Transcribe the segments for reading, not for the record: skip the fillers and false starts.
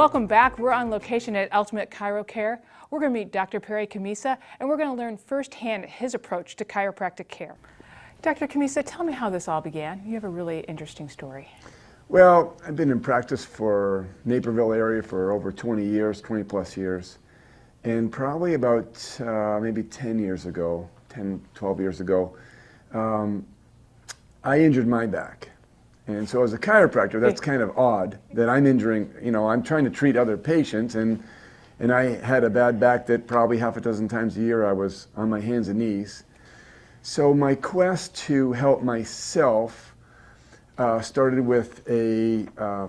Welcome back. We're on location at Ultimate ChiroCare. We're going to meet Dr. Perry Camisa, and we're going to learn firsthand his approach to chiropractic care. Dr. Camisa, tell me how this all began. You have a really interesting story. Well, I've been in practice for Naperville area for over 20 years, 20 plus years. And probably about maybe 10 years ago, 10, 12 years ago, I injured my back. And so as a chiropractor, that's kind of odd that I'm injuring, I'm trying to treat other patients, and I had a bad back that probably half a dozen times a year I was on my hands and knees. So my quest to help myself started with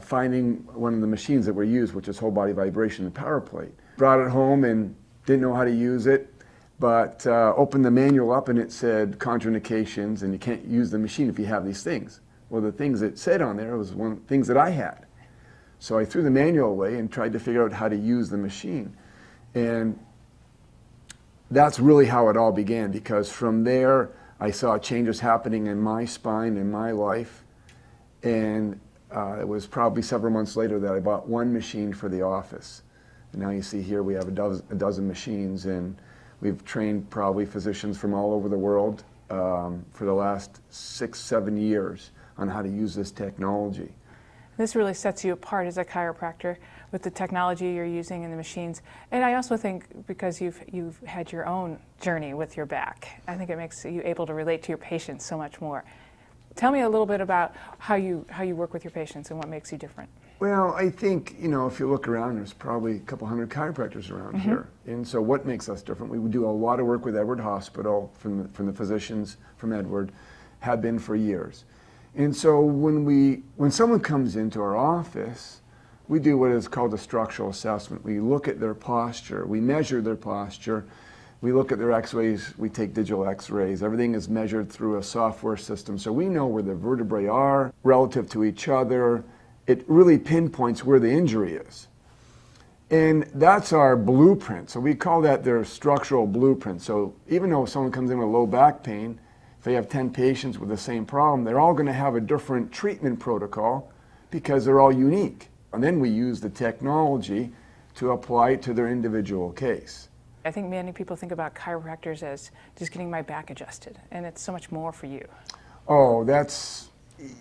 finding one of the machines that were used, which is whole body vibration and power plate. Brought it home and didn't know how to use it, but opened the manual up and it said contraindications and you can't use the machine if you have these things. Well, the things it said on there was one of the things that I had. So I threw the manual away and tried to figure out how to use the machine. And that's really how it all began, because from there I saw changes happening in my spine, in my life. And it was probably several months later that I bought one machine for the office. And now you see here we have a dozen machines, and we've trained probably physicians from all over the world for the last 6-7 years on how to use this technology. This really sets you apart as a chiropractor with the technology you're using and the machines. And I also think because you've had your own journey with your back, I think it makes you able to relate to your patients so much more. Tell me a little bit about how you work with your patients and what makes you different. Well, I think, if you look around, there's probably a couple hundred chiropractors around here. And so what makes us different? We do a lot of work with Edward Hospital from the physicians from Edward, have been for years. And so when someone comes into our office, we do what is called a structural assessment. We look at their posture, we measure their posture, we look at their x-rays, we take digital x-rays. Everything is measured through a software system, so we know where the vertebrae are relative to each other. It really pinpoints where the injury is. And that's our blueprint. So we call that their structural blueprint. So even though someone comes in with low back pain, if they have 10 patients with the same problem, they're all going to have a different treatment protocol because they're all unique. And then we use the technology to apply it to their individual case. I think many people think about chiropractors as just getting my back adjusted, and it's so much more for you. Oh,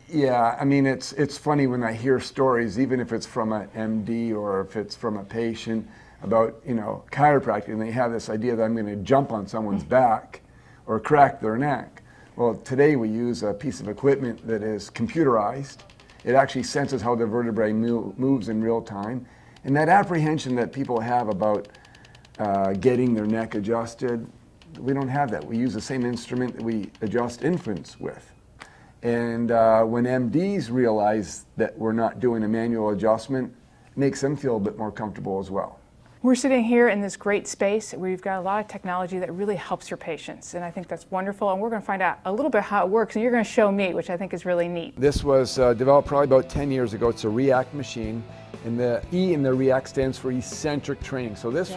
yeah, I mean, it's funny when I hear stories, even if it's from an MD or if it's from a patient about, chiropractic, and they have this idea that I'm going to jump on someone's back or crack their neck. Well, today we use a piece of equipment that is computerized. It actually senses how the vertebrae moves in real time. And that apprehension that people have about getting their neck adjusted, we don't have that. We use the same instrument that we adjust infants with. And when MDs realize that we're not doing a manual adjustment, it makes them feel a bit more comfortable as well. We're sitting here in this great space where you've got a lot of technology that really helps your patients, and I think that's wonderful, and we're going to find out a little bit how it works, and you're going to show me, which I think is really neat. This was developed probably about 10 years ago. It's a REACT machine, and the E in the REACT stands for eccentric training. So this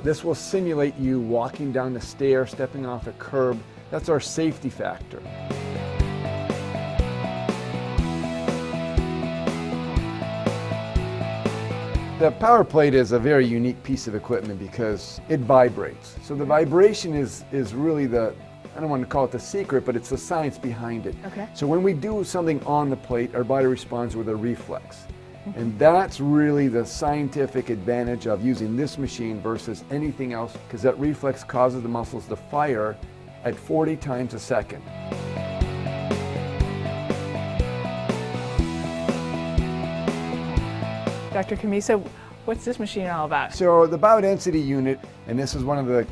this will simulate you walking down the stair, stepping off a curb. That's our safety factor. The power plate is a very unique piece of equipment because it vibrates. So the vibration is really I don't want to call it the secret, but it's the science behind it. Okay. So when we do something on the plate, our body responds with a reflex. And that's really the scientific advantage of using this machine versus anything else, because that reflex causes the muscles to fire at 40 times a second. Dr. Camisa, what's this machine all about? So the biodensity unit, and this is one of the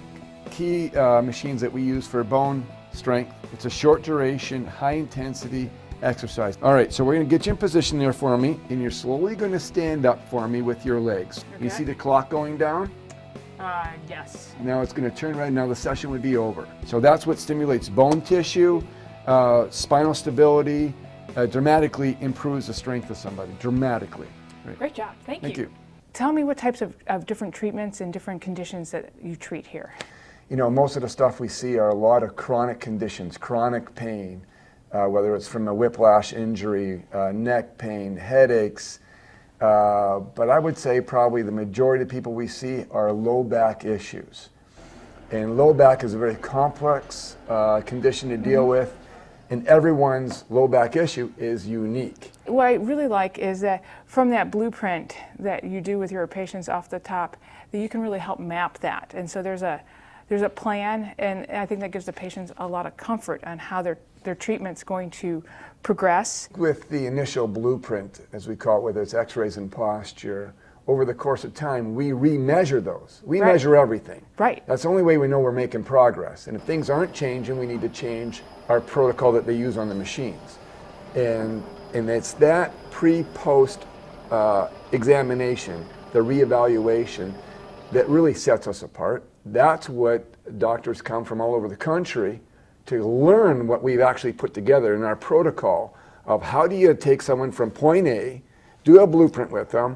key machines that we use for bone strength. It's a short duration, high intensity exercise. All right, so we're going to get you in position there for me, and you're slowly going to stand up for me with your legs. Okay. You see the clock going down? Yes. Now it's going to turn right, now the session would be over. So that's what stimulates bone tissue, spinal stability, dramatically improves the strength of somebody, dramatically. Right. Great job, thank you. you. Tell me what types of different treatments and different conditions that you treat here. Most of the stuff we see are a lot of chronic conditions, chronic pain, whether it's from a whiplash injury, neck pain, headaches, but I would say probably the majority of people we see are low back issues. And low back is a very complex condition to deal with, and everyone's low back issue is unique. What I really like is that from that blueprint that you do with your patients off the top, that you can really help map that. And so there's a plan, and I think that gives the patients a lot of comfort on how their treatment's going to progress. With the initial blueprint, as we call it, whether it's x-rays and posture, over the course of time, we re-measure those. We measure everything. Right. That's the only way we know we're making progress. And if things aren't changing, we need to change our protocol that they use on the machines. And it's that pre-post examination, the reevaluation, that really sets us apart. That's what doctors come from all over the country to learn what we've actually put together in our protocol of how do you take someone from point A, do a blueprint with them,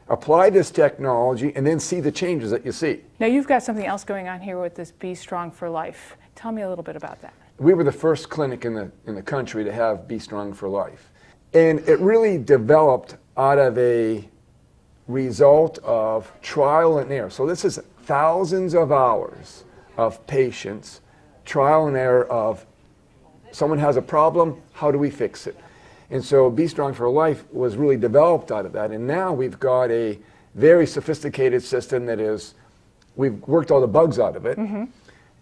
apply this technology, and then see the changes that you see. Now you've got something else going on here with this Be Strong for Life. Tell me a little bit about that. We were the first clinic in the country to have Be Strong for Life. And it really developed out of a result of trial and error. So this is thousands of hours of patients, trial and error of someone has a problem, how do we fix it? And so Be Strong for Life was really developed out of that. And now we've got a very sophisticated system that is, we've worked all the bugs out of it.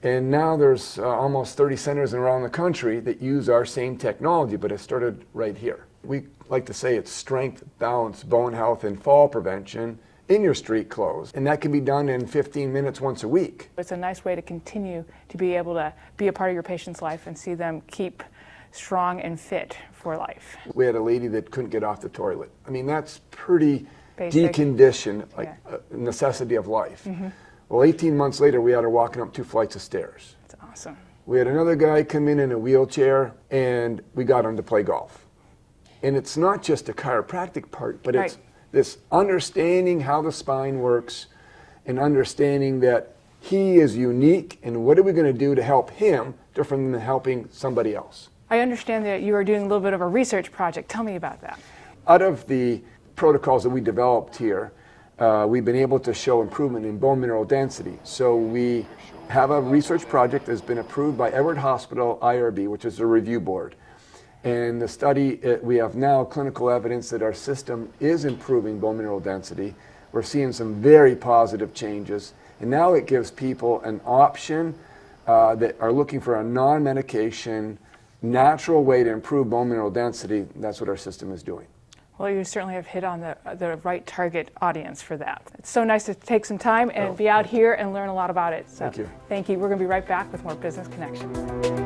And now there's almost 30 centers around the country that use our same technology, but it started right here. We like to say it's strength, balance, bone health, and fall prevention in your street clothes. And that can be done in 15 minutes once a week. It's a nice way to continue to be able to be a part of your patient's life and see them keep strong and fit for life. We had a lady that couldn't get off the toilet. I mean, that's pretty Basic. deconditioned, like a necessity of life. Well, 18 months later, we had her walking up 2 flights of stairs. That's awesome. We had another guy come in a wheelchair, and we got him to play golf. And it's not just a chiropractic part, but it's this understanding how the spine works and understanding that he is unique, and what are we going to do to help him different than helping somebody else. I understand that you are doing a little bit of a research project. Tell me about that. Out of the protocols that we developed here, we've been able to show improvement in bone mineral density. So we have a research project that's been approved by Edward Hospital IRB, which is a review board. And the study, we have now clinical evidence that our system is improving bone mineral density. We're seeing some very positive changes. And now it gives people an option that are looking for a non-medication, natural way to improve bone mineral density. That's what our system is doing. Well, you certainly have hit on the right target audience for that. It's so nice to take some time and be out here and learn a lot about it. So, Thank you. Thank you. We're going to be right back with more Business Connection.